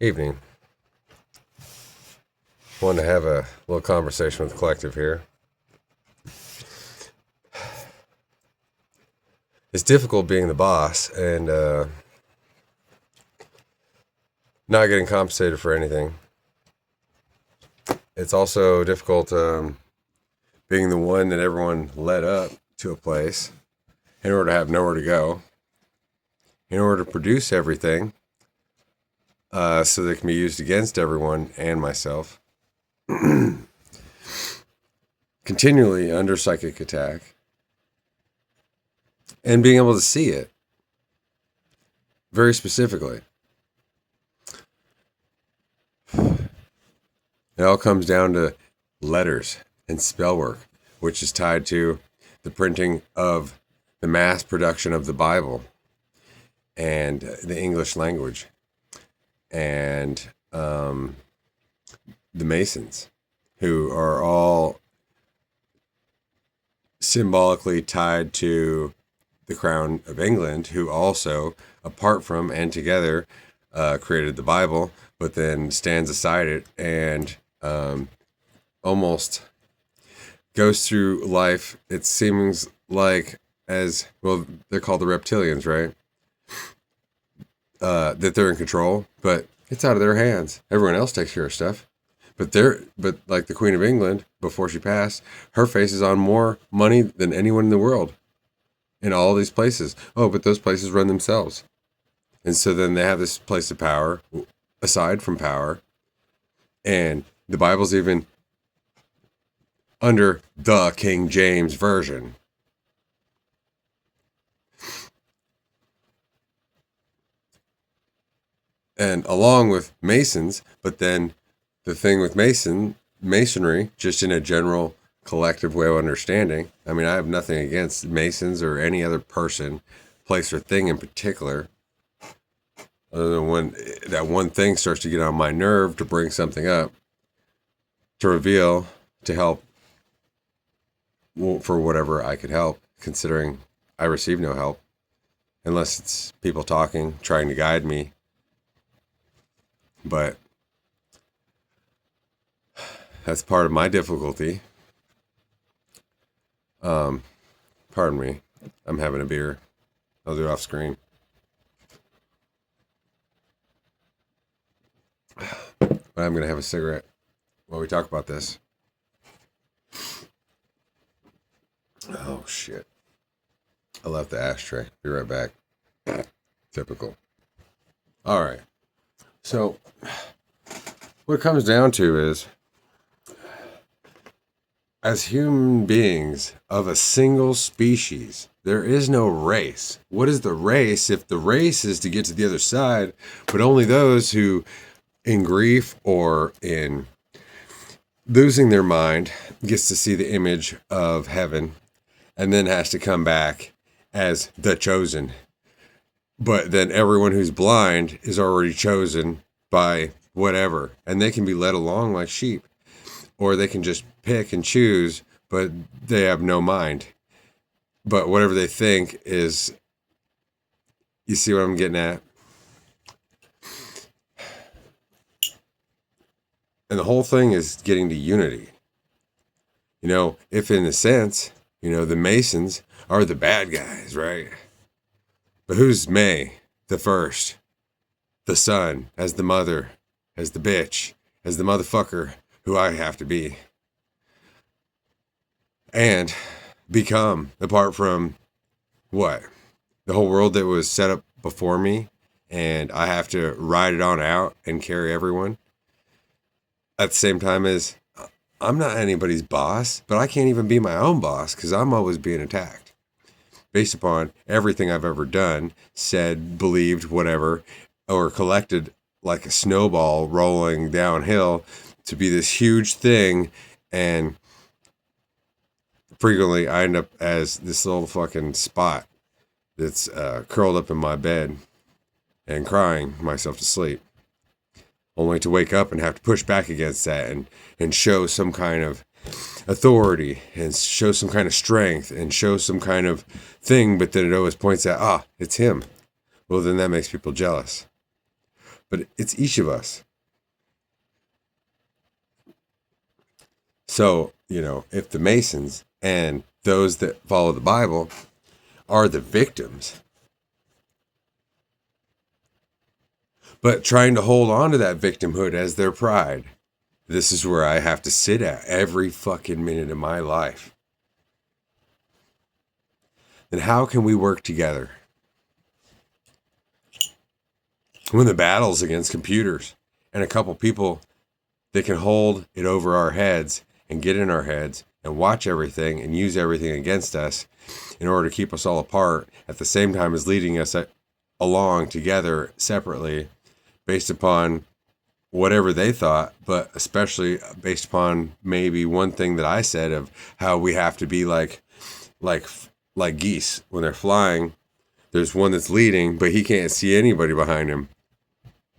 Evening. Wanted to have a little conversation with the collective here. It's difficult being the boss and not getting compensated for anything. It's also difficult being the one that everyone led up to a place in order to have nowhere to go, in order to produce everything so that it can be used against everyone and myself. Continually under psychic attack and being able to see it very specifically. It all comes down to letters and spell work, which is tied to the printing of the mass production of the Bible and the English language and the Masons, who are all symbolically tied to the Crown of England, who also, apart from and together, created the Bible, but then stands aside it and almost goes through life. It seems like as well, they're called the reptilians, right? That they're in control, but it's out of their hands. Everyone else takes care of stuff. But like the Queen of England, before she passed, her face is on more money than anyone in the world in all these places. Oh, but those places run themselves. And so then they have this place of power, aside from power. And the Bible's even under the King James Version. And along with Masons, but then the thing with Masonry, just in a general collective way of understanding. I mean, I have nothing against Masons or any other person, place, or thing in particular. Other than when that one thing starts to get on my nerve to bring something up, to reveal, to help for whatever I could help, considering I receive no help, unless it's people talking, trying to guide me. But that's part of my difficulty. Pardon me. I'm having a beer. I'll do it off screen. But I'm going to have a cigarette while we talk about this. Oh, shit. I left the ashtray. Be right back. Typical. All right. So, what it comes down to is, as human beings of a single species, there is no race. What is the race if the race is to get to the other side, but only those who, in grief or in losing their mind, gets to see the image of heaven and then has to come back as the chosen. But then everyone who's blind is already chosen by whatever, and they can be led along like sheep. Or they can just pick and choose, but they have no mind. But whatever they think is, you see what I'm getting at? And the whole thing is getting to unity. You know, if in a sense, you know, the Masons are the bad guys, right? But who's May, the first? The son, as the mother, as the bitch, as the motherfucker, who I have to be and become, apart from what? The whole world that was set up before me, and I have to ride it on out and carry everyone. At the same time as I'm not anybody's boss, but I can't even be my own boss because I'm always being attacked based upon everything I've ever done, said, believed, whatever, or collected like a snowball rolling downhill to be this huge thing. And frequently I end up as this little fucking spot that's curled up in my bed and crying myself to sleep, only to wake up and have to push back against that and show some kind of authority and show some kind of strength and show some kind of thing. But then it always points out, it's him. Well, then that makes people jealous. but it's each of us. So, if the Masons and those that follow the Bible are the victims, but trying to hold on to that victimhood as their pride, this is where I have to sit at every fucking minute of my life. Then how can we work together? When the battle's against computers and a couple people that can hold it over our heads and get in our heads and watch everything and use everything against us in order to keep us all apart, at the same time as leading us along together separately based upon whatever they thought, but especially based upon maybe one thing that I said of how we have to be like geese when they're flying. There's one that's leading, but he can't see anybody behind him,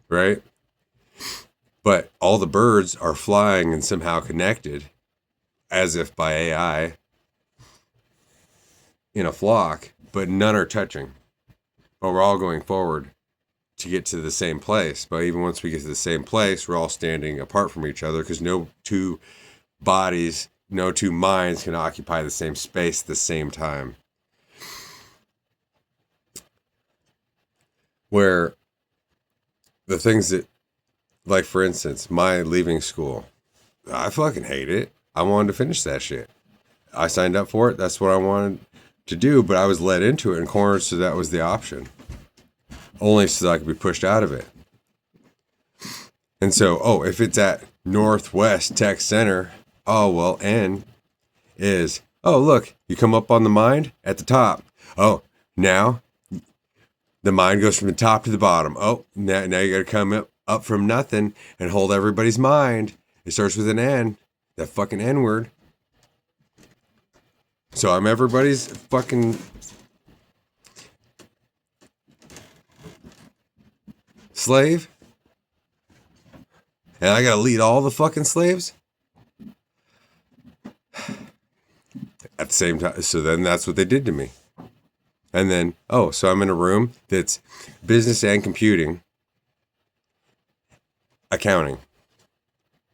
right? But all the birds are flying and somehow connected, as if by AI, in a flock, but none are touching. But we're all going forward to get to the same place. But even once we get to the same place, we're all standing apart from each other because no two bodies, no two minds can occupy the same space at the same time. Where the things that, like for instance, my leaving school, I fucking hate it. I wanted to finish that shit. I signed up for it. That's what I wanted to do, but I was led into it and cornered, so that was the option. Only so that I could be pushed out of it. And so, if it's at Northwest Tech Center, N is, look, you come up on the mind at the top. Now the mind goes from the top to the bottom. Now you got to come up from nothing and hold everybody's mind. It starts with an N, that fucking N word. So I'm everybody's fucking slave, and I gotta lead all the fucking slaves at the same time. So then that's what they did to me. And then, so I'm in a room that's business and computing, accounting.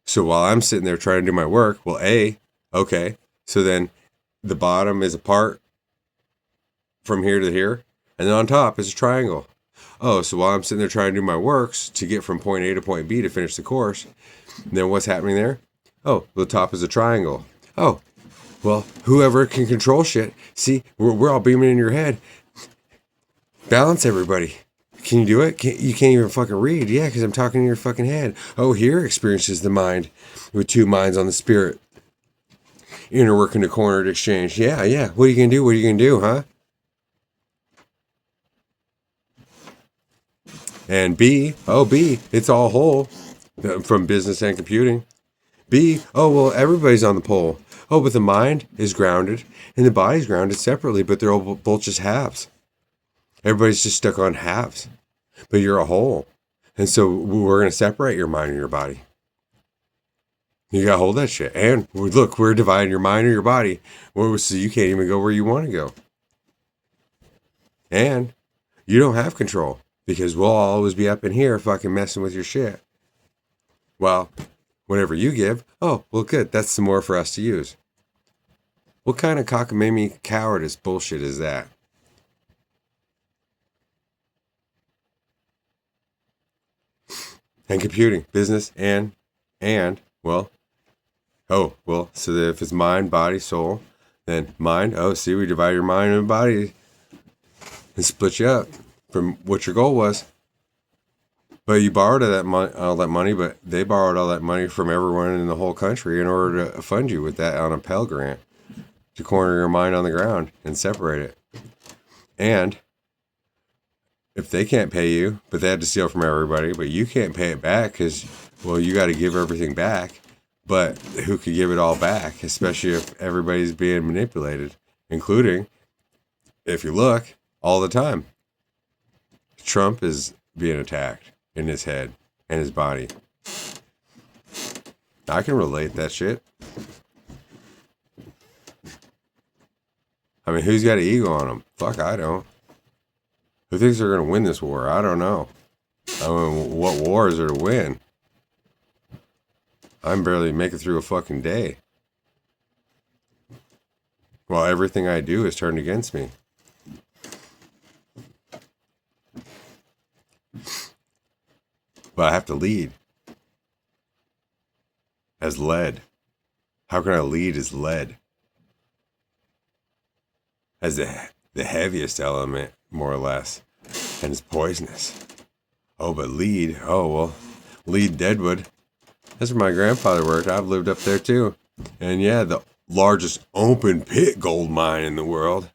So while I'm sitting there trying to do my work, okay. So then the bottom is apart from here to here, and then on top is a triangle. So while I'm sitting there trying to do my works to get from point A to point B to finish the course, then what's happening there? The top is a triangle. Well, whoever can control shit, see, we're all beaming in your head. Balance everybody. Can you do it? You can't even fucking read. Yeah, because I'm talking in your fucking head. Here experiences the mind with two minds on the spirit. Inner working to cornered exchange. Yeah. What are you going to do? What are you going to do, huh? And B, it's all whole from business and computing. B, everybody's on the pole. But the mind is grounded and the body's grounded separately, but they're all both just halves. Everybody's just stuck on halves, but you're a whole. And so we're going to separate your mind and your body. You got to hold that shit. And look, we're dividing your mind and your body, so you can't even go where you want to go. And you don't have control because we'll always be up in here fucking messing with your shit. Well, whatever you give, good, that's some more for us to use. What kind of cockamamie cowardice bullshit is that? And computing, business, so that if it's mind, body, soul, then mind, we divide your mind and body and split you up from what your goal was. But you borrowed all that money, but they borrowed all that money from everyone in the whole country in order to fund you with that on a Pell Grant to corner your mind on the ground and separate it. And if they can't pay you, but they had to steal from everybody, but you can't pay it back because, you got to give everything back. But who could give it all back, especially if everybody's being manipulated, including, if you look, all the time. Trump is being attacked in his head and his body. I can relate that shit. I mean, who's got an ego on them? Fuck, I don't. Who thinks they're going to win this war? I don't know. I mean, what wars are to win? I'm barely making through a fucking day. While everything I do is turned against me. But I have to lead as lead. How can I lead as lead? As the heaviest element, more or less. And it's poisonous. Oh, but lead. Oh, well, lead Deadwood. That's where my grandfather worked. I've lived up there too. And yeah, the largest open pit gold mine in the world.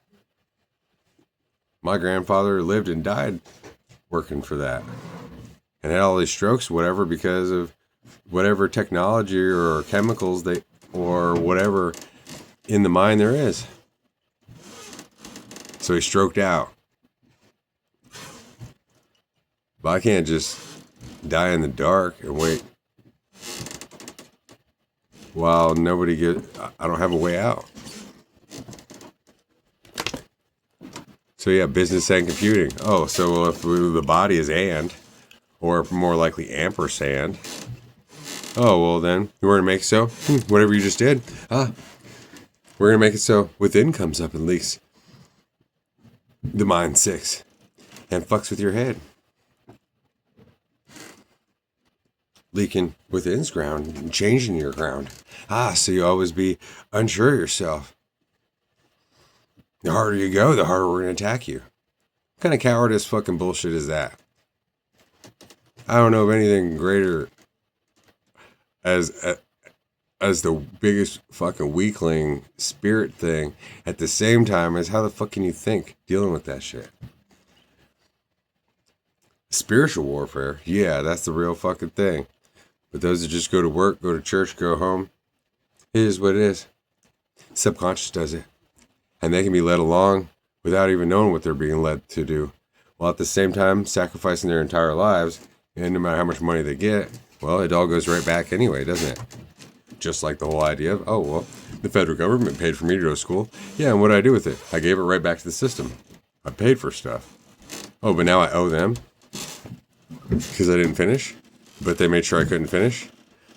My grandfather lived and died working for that. And had all these strokes, whatever, because of whatever technology or chemicals or whatever in the mine there is. So he stroked out. But I can't just die in the dark and wait while I don't have a way out. So yeah, business and computing. Oh, so if the body is and, or more likely ampersand. Oh, well then, we're going to make it so, whatever you just did, we're going to make it so within comes up and leaks the mind 6 and fucks with your head. Leaking within's ground and changing your ground. So you always be unsure of yourself. The harder you go, the harder we're going to attack you. What kind of cowardice fucking bullshit is that? I don't know of anything greater as the biggest fucking weakling spirit thing at the same time as how the fuck can you think dealing with that shit? Spiritual warfare, yeah, that's the real fucking thing. But those that just go to work, go to church, go home, it is what it is. Subconscious does it. And they can be led along without even knowing what they're being led to do. While at the same time, sacrificing their entire lives, and no matter how much money they get, well, it all goes right back anyway, doesn't it? Just like the whole idea of, oh, well, the federal government paid for me to go to school. Yeah, and what did I do with it? I gave it right back to the system. I paid for stuff. Oh, but now I owe them because I didn't finish. But they made sure I couldn't finish.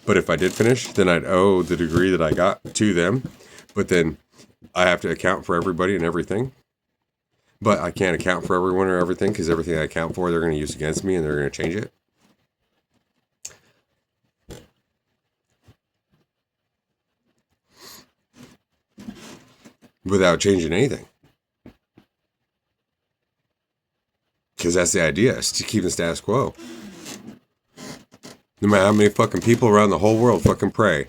But if I did finish, then I'd owe the degree that I got to them. But then I have to account for everybody and everything. But I can't account for everyone or everything because everything I account for, they're going to use against me and they're going to change it. Without changing anything. Because that's the idea, is to keep the status quo. No matter how many fucking people around the whole world fucking pray,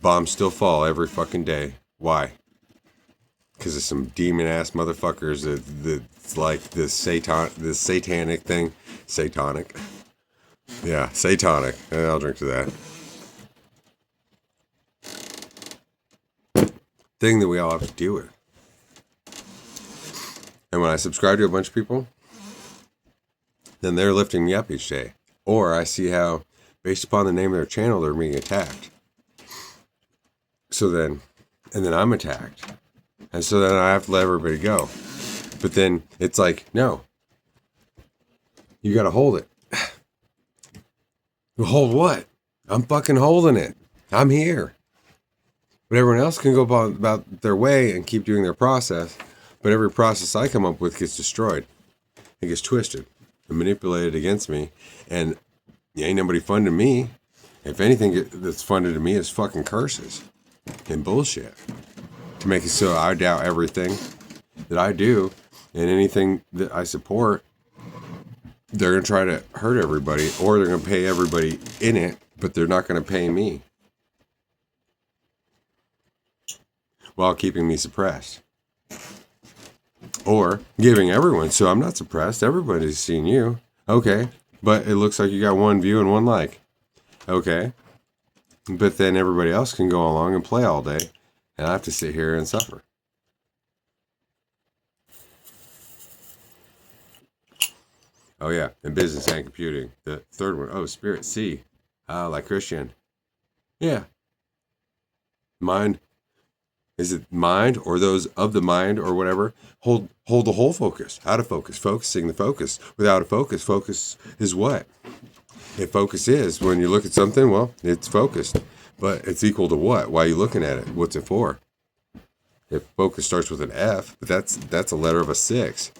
bombs still fall every fucking day. Why? Because of some demon-ass motherfuckers that's like this satanic thing. Satanic. Yeah, satanic. I'll drink to that. Thing that we all have to deal with. And when I subscribe to a bunch of people, then they're lifting me up each day. Or I see how, based upon the name of their channel, they're being attacked. And then I'm attacked. And so then I have to let everybody go. But then it's like, no. You gotta hold it. Hold what? I'm fucking holding it. I'm here. But everyone else can go about their way and keep doing their process. But every process I come up with gets destroyed. It gets twisted and manipulated against me. And ain't nobody funding me. If anything that's funded to me is fucking curses and bullshit. To make it so I doubt everything that I do and anything that I support. They're going to try to hurt everybody, or they're going to pay everybody in it, but they're not going to pay me. While keeping me suppressed. Or giving everyone, so I'm not suppressed. Everybody's seeing you. Okay. But it looks like you got one view and one like. Okay. But then everybody else can go along and play all day. And I have to sit here and suffer. Oh yeah, and business and computing. The third one, spirit C. Like Christian. Yeah. Mind Is it mind or those of the mind or whatever? Hold the whole focus. How to focus? Focusing the focus. Without a focus is what? If focus is when you look at something, well, it's focused. But it's equal to what? Why are you looking at it? What's it for? If focus starts with an F, but that's a letter of a 6.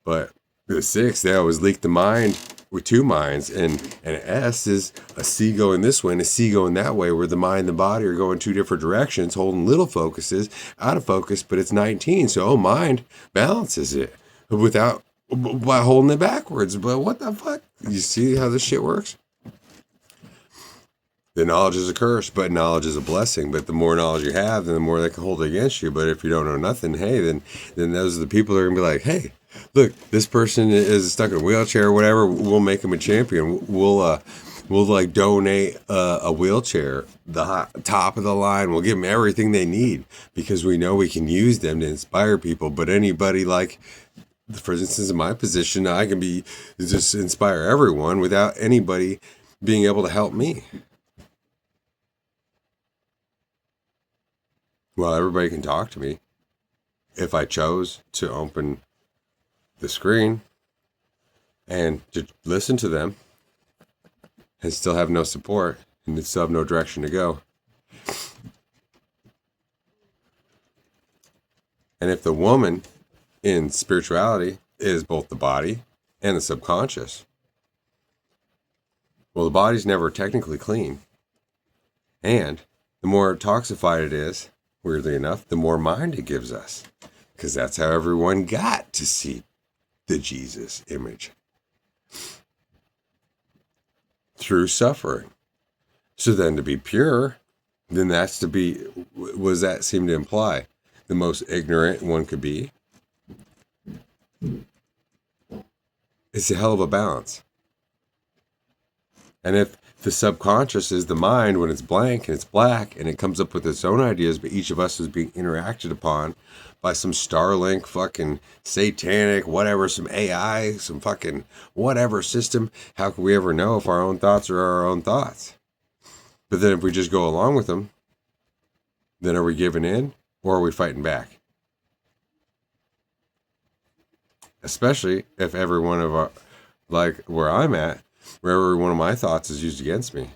But the 6, they always leak the mind with two minds, and S is a C going this way and a C going that way, where the mind and the body are going two different directions, holding little focuses out of focus, but it's 19. So mind balances it without by holding it backwards. But what the fuck? You see how this shit works? The knowledge is a curse, but knowledge is a blessing. But the more knowledge you have, then the more they can hold it against you. But if you don't know nothing, hey, then those are the people that are gonna be like, hey, look, this person is stuck in a wheelchair or whatever. We'll make them a champion. We'll like donate a wheelchair, the top of the line. We'll give them everything they need because we know we can use them to inspire people. But anybody like, for instance, in my position, I can be just inspire everyone without anybody being able to help me. Well, everybody can talk to me if I chose to open the screen and to listen to them and still have no support and still have no direction to go. And if the woman in spirituality is both the body and the subconscious, well, the body's never technically clean. And the more toxified it is, weirdly enough, the more mind it gives us. Because that's how everyone got to see the Jesus image. Through suffering. So then to be pure, then that's to be, what does that seem to imply? The most ignorant one could be? It's a hell of a balance. And if the subconscious is the mind when it's blank and it's black and it comes up with its own ideas, but each of us is being interacted upon by some Starlink fucking satanic, whatever, some AI, some fucking whatever system, how can we ever know if our own thoughts are our own thoughts? But then if we just go along with them, then are we giving in or are we fighting back? Especially if every one of our, like where I'm at, where every one of my thoughts is used against me.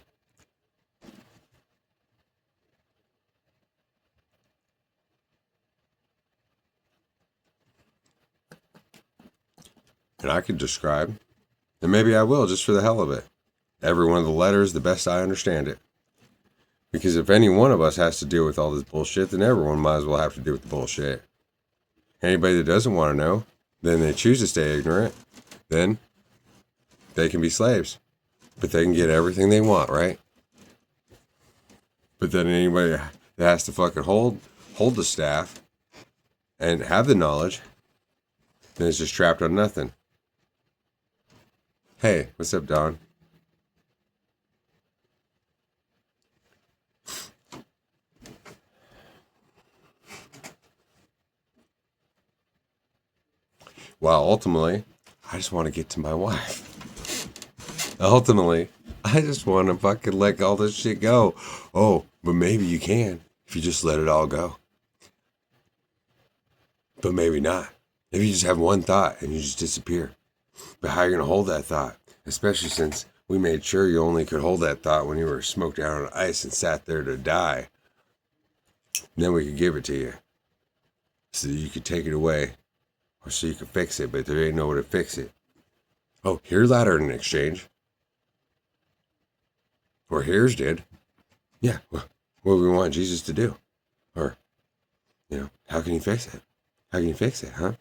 And I could describe, and maybe I will just for the hell of it, every one of the letters the best I understand it. Because if any one of us has to deal with all this bullshit, then everyone might as well have to deal with the bullshit. Anybody that doesn't want to know, then they choose to stay ignorant, then they can be slaves. But they can get everything they want, right? But then anybody that has to fucking hold the staff and have the knowledge, then it's just trapped on nothing. Hey, what's up, Don? Well, ultimately, I just want to get to my wife. Ultimately, I just want to fucking let all this shit go. Oh, but maybe you can if you just let it all go. But maybe not. If you just have one thought and you just disappear. But how are you going to hold that thought? Especially since we made sure you only could hold that thought when you were smoked out on ice and sat there to die. And then we could give it to you. So that you could take it away. Or so you could fix it, but there ain't no way to fix it. Oh, here's ladder in exchange. Or here's did. Yeah, well, what do we want Jesus to do? Or, how can he fix it? How can you fix it, huh?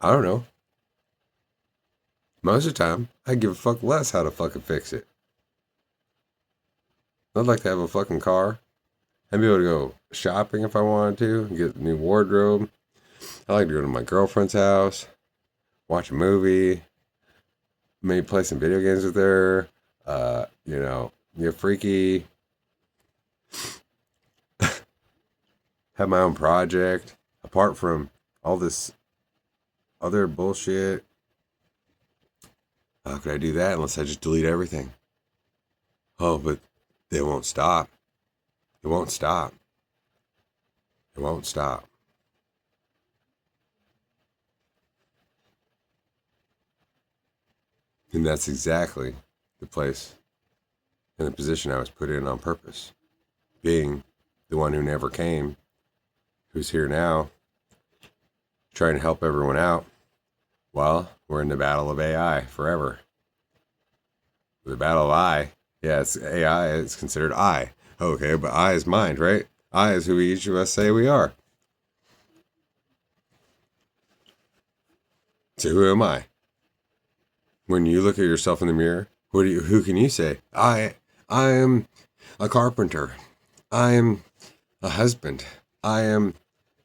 I don't know. Most of the time, I give a fuck less how to fucking fix it. I'd like to have a fucking car. I'd be able to go shopping if I wanted to, get a new wardrobe. I like to go to my girlfriend's house, watch a movie, maybe play some video games with her, get freaky, have my own project, apart from all this other bullshit. How could I do that unless I just delete everything? Oh, but they won't stop. It won't stop. It won't stop. And that's exactly the place and the position I was put in on purpose. Being the one who never came, who's here now, trying to help everyone out. Well, we're in the battle of AI forever. The battle of I, yeah, it's AI, it's considered I. Okay, but I is mind, right? I is who each of us say we are. So who am I? When you look at yourself in the mirror, who can you say? I am a carpenter. I am a husband. I am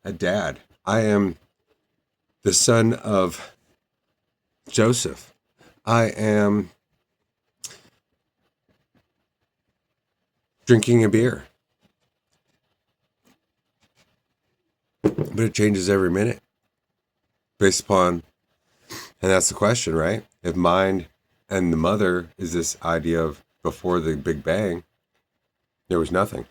a dad. I am the son of Joseph. I am drinking a beer. But it changes every minute based upon, and that's the question, right? If mind and the mother is this idea of before the Big Bang, there was nothing.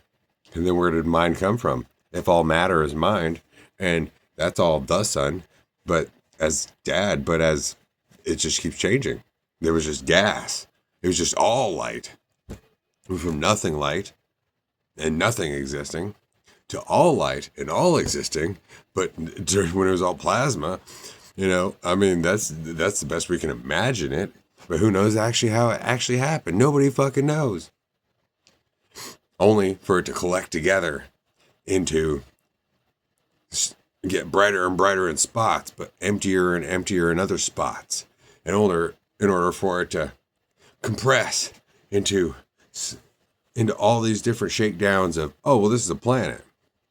And then where did mind come from? If all matter is mind, and that's all the sun, but as dad, but as it just keeps changing. There was just gas. It was just all light. From nothing light and nothing existing to all light and all existing, but during when it was all plasma, I mean, that's the best we can imagine it. But who knows actually how it actually happened? Nobody fucking knows. Only for it to collect together into get brighter and brighter in spots, but emptier and emptier in other spots. In order for it to compress into all these different shakedowns of, oh, well, this is a planet.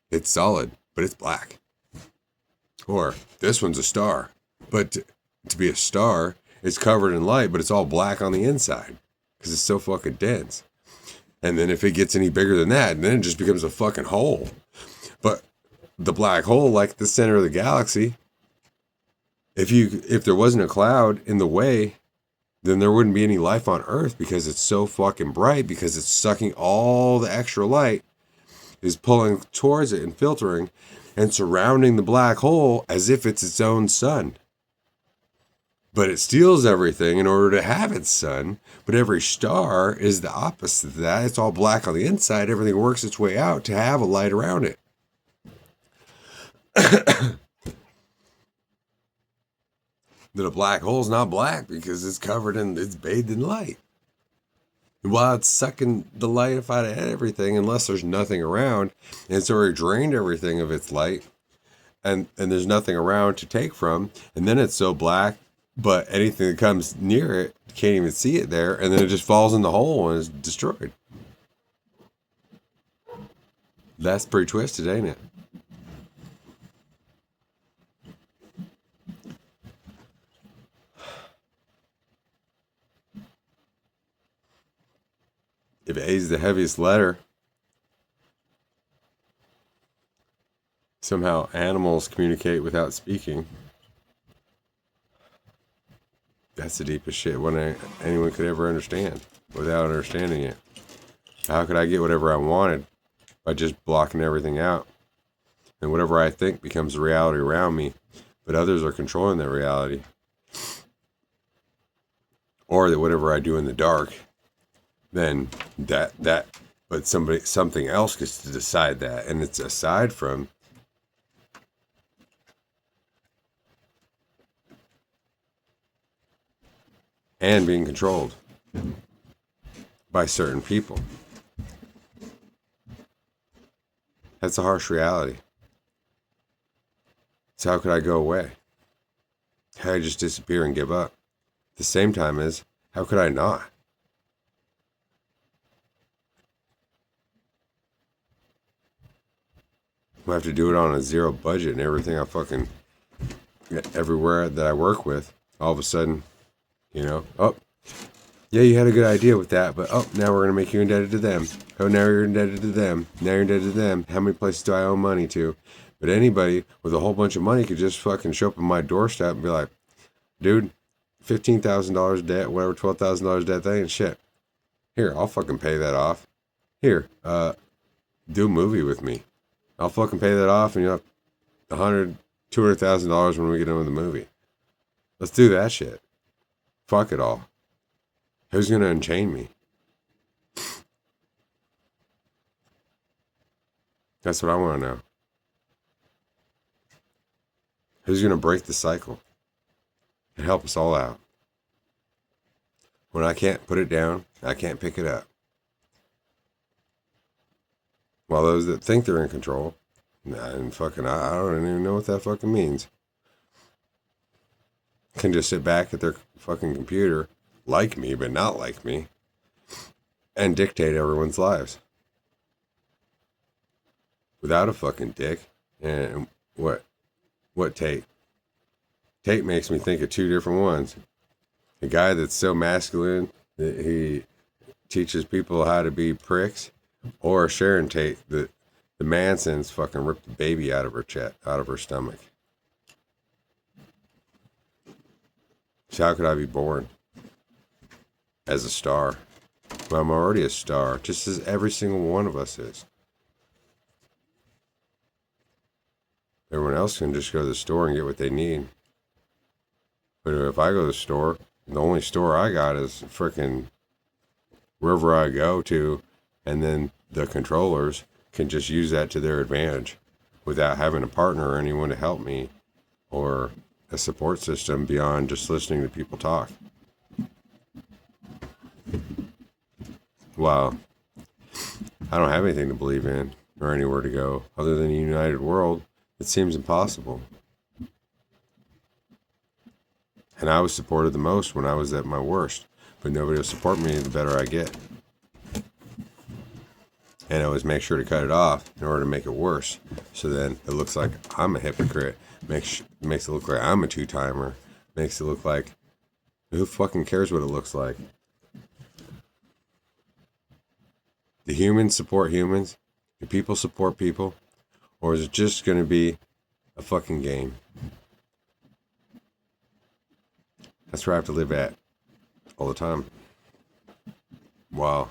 It's solid, but it's black. Or this one's a star. But to be a star, it's covered in light, but it's all black on the inside because it's so fucking dense. And then if it gets any bigger than that, then it just becomes a fucking hole. But the black hole, like the center of the galaxy, if there wasn't a cloud in the way, then there wouldn't be any life on Earth because it's so fucking bright, because it's sucking all the extra light, is pulling towards it and filtering and surrounding the black hole as if it's its own sun. But it steals everything in order to have its sun. But every star is the opposite of that. It's all black on the inside. Everything works its way out to have a light around it. That a black hole's not black because it's bathed in light. And while it's sucking the light out of everything, unless there's nothing around, and it's already drained everything of its light, and there's nothing around to take from, and then it's so black, but anything that comes near it can't even see it there, and then it just falls in the hole and is destroyed. That's pretty twisted, ain't it? If A is the heaviest letter, somehow animals communicate without speaking. That's the deepest shit anyone could ever understand without understanding it. How could I get whatever I wanted by just blocking everything out? And whatever I think becomes the reality around me, but others are controlling that reality. Or that whatever I do in the dark, then but something else gets to decide that, and it's aside from and being controlled by certain people. That's a harsh reality. So how could I go away? How could I just disappear and give up? At the same time as, how could I not? I have to do it on a zero budget, and everything everywhere that I work with, all of a sudden, oh, yeah, you had a good idea with that, but now we're going to make you indebted to them. Oh, now you're indebted to them. Now you're indebted to them. How many places do I owe money to? But anybody with a whole bunch of money could just fucking show up on my doorstep and be like, dude, $15,000 debt, whatever, $12,000 debt, that ain't shit. Here, I'll fucking pay that off. Here, do a movie with me. I'll fucking pay that off and you'll have $200,000 when we get done with the movie. Let's do that shit. Fuck it all. Who's gonna unchain me? That's what I want to know. Who's gonna break the cycle and help us all out? When I can't put it down, I can't pick it up. While those that think they're in control, and fucking, I don't even know what that fucking means, can just sit back at their fucking computer, like me, but not like me, and dictate everyone's lives. Without a fucking dick. And what Tate? Tate makes me think of two different ones. A guy that's so masculine that he teaches people how to be pricks, or Sharon Tate, the Mansons fucking ripped the baby out of her chest, out of her stomach. So how could I be born as a star? Well, I'm already a star, just as every single one of us is. Everyone else can just go to the store and get what they need. But if I go to the store, the only store I got is freaking wherever I go to, and then the controllers can just use that to their advantage without having a partner or anyone to help me or a support system beyond just listening to people talk. Well, I don't have anything to believe in or anywhere to go other than a united world. It seems impossible. And I was supported the most when I was at my worst, but nobody will support me the better I get. And I always make sure to cut it off in order to make it worse. So then it looks like I'm a hypocrite. Makes it look like I'm a two-timer. Makes it look like, who fucking cares what it looks like? Do humans support humans? Do people support people? Or is it just going to be a fucking game? That's where I have to live at all the time. Wow.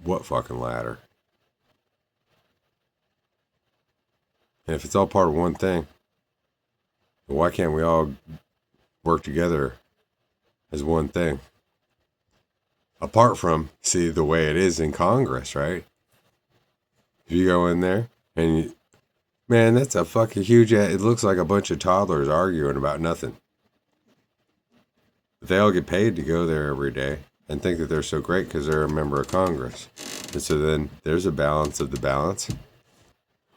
What fucking ladder? And if it's all part of one thing, why can't we all work together as one thing? Apart from, see, the way it is in Congress, right? If you go in there and man, that's a fucking huge, it looks like a bunch of toddlers arguing about nothing. But they all get paid to go there every day and think that they're so great because they're a member of Congress. And so then there's a balance of the balance.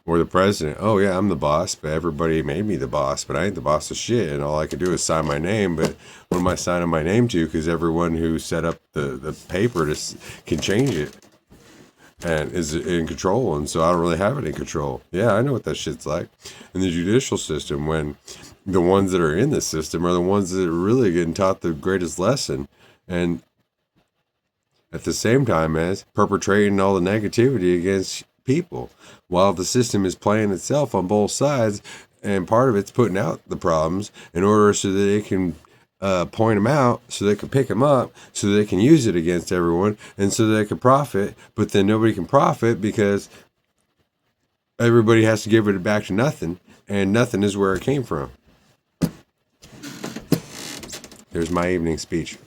Or the president, oh yeah, I'm the boss, but everybody made me the boss, but I ain't the boss of shit, and all I can do is sign my name, but what am I signing my name to? Because everyone who set up the paper can change it and is in control, and so I don't really have any control. Yeah, I know what that shit's like. In the judicial system, when the ones that are in the system are the ones that are really getting taught the greatest lesson, and at the same time as perpetrating all the negativity against people, while the system is playing itself on both sides, and part of it's putting out the problems in order so that it can point them out, so they can pick them up, so they can use it against everyone, and so they can profit. But then nobody can profit because everybody has to give it back to nothing, and nothing is where it came from. There's my evening speech.